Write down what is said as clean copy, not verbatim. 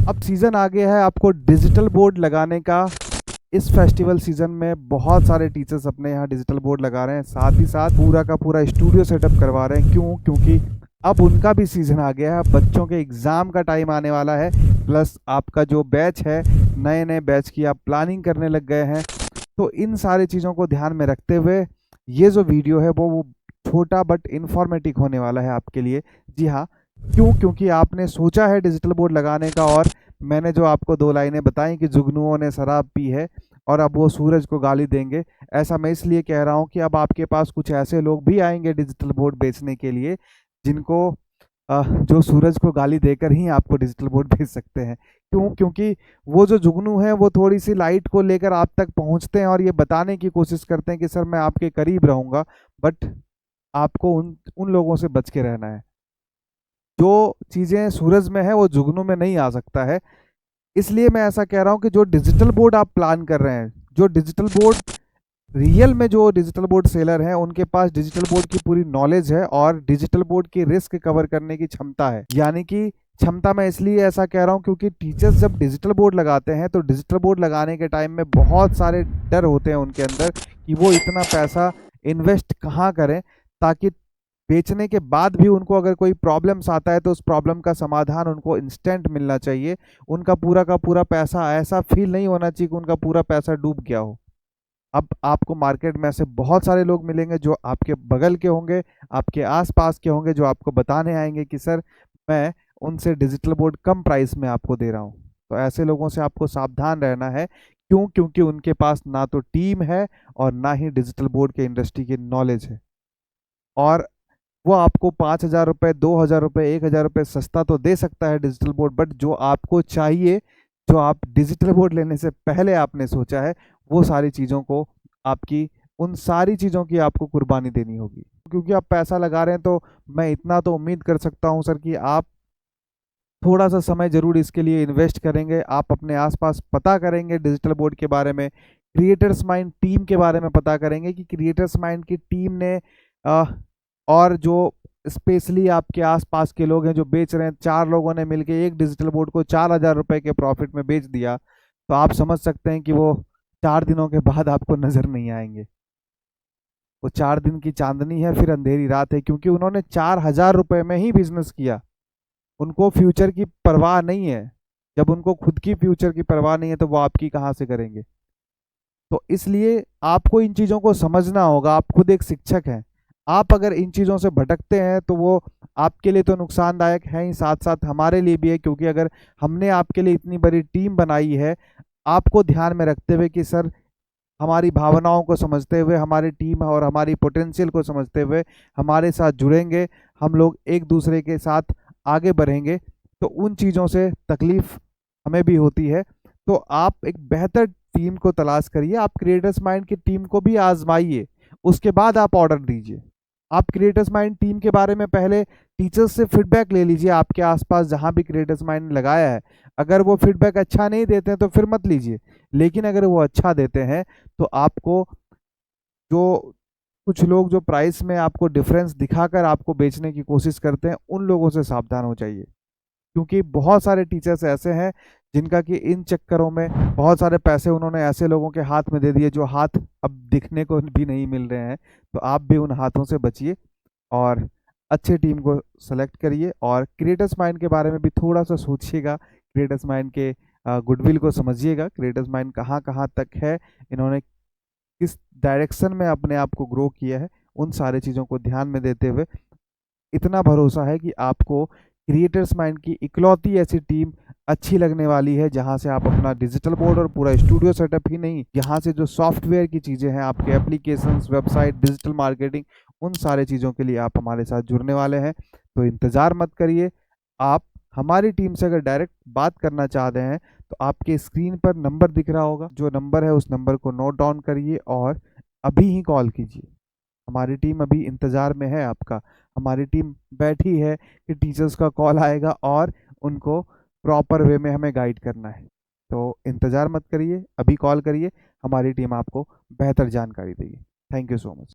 अब सीज़न आ गया है आपको डिजिटल बोर्ड लगाने का। इस फेस्टिवल सीज़न में बहुत सारे टीचर्स अपने यहाँ डिजिटल बोर्ड लगा रहे हैं, साथ ही साथ पूरा का पूरा स्टूडियो सेटअप करवा रहे हैं। क्यों? क्योंकि अब उनका भी सीज़न आ गया है, बच्चों के एग्ज़ाम का टाइम आने वाला है, प्लस आपका जो बैच है, नए नए बैच की आप प्लानिंग करने लग गए हैं। तो इन सारी चीज़ों को ध्यान में रखते हुए ये जो वीडियो है वो छोटा बट इन्फॉर्मेटिव होने वाला है आपके लिए। जी हाँ, क्यों? क्योंकि आपने सोचा है डिजिटल बोर्ड लगाने का, और मैंने जो आपको 2 लाइनें बताई कि जुगनुओं ने शराब पी है और अब वो सूरज को गाली देंगे। ऐसा मैं इसलिए कह रहा हूँ कि अब आपके पास कुछ ऐसे लोग भी आएँगे डिजिटल बोर्ड बेचने के लिए, जिनको जो सूरज को गाली देकर ही आपको डिजिटल बोर्ड भेज सकते हैं। क्यों? क्योंकि वो जो जुगनू हैं वो थोड़ी-सी लाइट को लेकर आप तक पहुँचते हैं और ये बताने की कोशिश करते हैं कि सर मैं आपके करीब रहूँगा, बट आपको उन उन लोगों से बच के रहना है। जो चीज़ें सूरज में है वो जुगनू में नहीं आ सकता है। इसलिए मैं ऐसा कह रहा हूँ कि जो डिजिटल बोर्ड आप प्लान कर रहे हैं, जो डिजिटल बोर्ड रियल में जो डिजिटल बोर्ड सेलर हैं उनके पास डिजिटल बोर्ड की पूरी नॉलेज है और डिजिटल बोर्ड की रिस्क कवर करने की क्षमता है। यानी कि क्षमता मैं इसलिए ऐसा कह रहा हूँ क्योंकि टीचर्स जब डिजिटल बोर्ड लगाते हैं तो डिजिटल बोर्ड लगाने के टाइम में बहुत सारे डर होते हैं उनके अंदर कि वो इतना पैसा इन्वेस्ट कहाँ करें, ताकि बेचने के बाद भी उनको अगर कोई प्रॉब्लम्स आता है तो उस प्रॉब्लम का समाधान उनको इंस्टेंट मिलना चाहिए। उनका पूरा का पूरा पैसा ऐसा फील नहीं होना चाहिए कि उनका पूरा पैसा डूब गया हो। अब आपको मार्केट में ऐसे बहुत सारे लोग मिलेंगे जो आपके बगल के होंगे, आपके आस-पास के होंगे, जो आपको बताने आएँगे कि सर मैं उनसे डिजिटल बोर्ड कम प्राइस में आपको दे रहा हूँ। तो ऐसे लोगों से आपको सावधान रहना है। क्यों? क्योंकि उनके पास ना तो टीम है और ना ही डिजिटल बोर्ड के इंडस्ट्री की नॉलेज है। और वो आपको ₹5000, ₹2000, ₹1000 सस्ता तो दे सकता है डिजिटल बोर्ड, बट जो आपको चाहिए, जो आप डिजिटल बोर्ड लेने से पहले आपने सोचा है, वो सारी चीज़ों को आपकी उन सारी चीज़ों की आपको कुर्बानी देनी होगी। क्योंकि आप पैसा लगा रहे हैं तो मैं इतना तो उम्मीद कर सकता हूँ सर कि आप थोड़ा-सा समय ज़रूर इसके लिए इन्वेस्ट करेंगे। आप अपने आस-पास पता करेंगे डिजिटल बोर्ड के बारे में, क्रिएटर्स माइंड टीम के बारे में पता करेंगे कि क्रिएटर्स माइंड की टीम ने अ, और जो स्पेशली आपके आस-पास के लोग हैं जो बेच रहे हैं, 4 लोगों ने मिलके एक डिजिटल बोर्ड को ₹4000 के प्रॉफ़िट में बेच दिया, तो आप समझ सकते हैं कि वो 4 दिनों के बाद आपको नज़र नहीं आएँगे। वो 4 दिन की चाँदनी है, फिर अंधेरी रात है, क्योंकि उन्होंने ₹4000 में ही बिज़नेस किया। उनको फ्यूचर की परवाह नहीं है। जब उनको खुद की फ्यूचर की परवाह नहीं है तो वो आपकी कहाँ से करेंगे? तो इसलिए आपको इन चीज़ों को समझना होगा। आप खुद एक शिक्षक हैं। आप अगर इन चीज़ों से भटकते हैं तो वो आपके लिए तो नुकसानदायक है ही, साथ-साथ हमारे लिए भी है, क्योंकि अगर हमने आपके लिए इतनी बड़ी टीम बनाई है, आपको ध्यान में रखते हुए कि सर हमारी भावनाओं को समझते हुए, हमारी टीम और हमारी पोटेंशियल को समझते हुए हमारे साथ जुड़ेंगे, हम लोग एक-दूसरे के साथ आगे बढ़ेंगे, तो उन चीज़ों से तकलीफ़ हमें भी होती है। तो आप एक बेहतर टीम को तलाश करिए, आप क्रिएटर्स माइंड की टीम को भी आज़माइए, उसके बाद आप ऑर्डर दीजिए। आप क्रिएटर्स माइंड टीम के बारे में पहले टीचर्स से फीडबैक ले लीजिए, आपके आस-पास जहाँ भी क्रिएटर्स माइंड ने लगाया है। अगर वो फीडबैक अच्छा नहीं देते हैं तो फिर मत लीजिए, लेकिन अगर वो अच्छा देते हैं तो आपको जो कुछ लोग जो प्राइस में आपको डिफरेंस दिखाकर आपको बेचने की कोशिश करते हैं, उन लोगों से सावधान हो जाइए। क्योंकि बहुत सारे टीचर्स ऐसे हैं जिनका कि इन चक्करों में बहुत सारे पैसे उन्होंने ऐसे लोगों के हाथ में दे दिए जो हाथ अब दिखने को भी नहीं मिल रहे हैं। तो आप भी उन हाथों से बचिए और अच्छे टीम को सेलेक्ट करिए, और क्रिएटर्स माइंड के बारे में भी थोड़ा-सा सोचिएगा। क्रिएटर्स माइंड के गुडविल को समझिएगा, क्रिएटर्स माइंड कहाँ-कहाँ तक है, इन्होंने किस डायरेक्शन में अपने आप को ग्रो किया है, उन सारी चीज़ों को ध्यान में देते हुए इतना भरोसा है कि आपको क्रिएटर्स माइंड की इकलौती ऐसी टीम अच्छी लगने वाली है, जहां से आप अपना डिजिटल बोर्ड और पूरा स्टूडियो सेटअप ही नहीं, यहाँ से जो सॉफ्टवेयर की चीज़ें हैं, आपके एप्लीकेशंस, वेबसाइट, डिजिटल मार्केटिंग, उन सारे चीज़ों के लिए आप हमारे साथ जुड़ने वाले हैं। तो इंतज़ार मत करिए। आप हमारी टीम से अगर डायरेक्ट बात करना चाहते हैं तो आपके स्क्रीन पर नंबर दिख रहा होगा, जो नंबर है उस नंबर को नोट डाउन करिए और अभी ही कॉल कीजिए। हमारी टीम अभी इंतज़ार में है आपका। हमारी टीम बैठी है कि टीचर्स का कॉल आएगा और उनको प्रॉपर वे में हमें गाइड करना है। तो इंतज़ार मत करिए, अभी कॉल करिए, हमारी टीम आपको बेहतर जानकारी देगी। Thank you so much.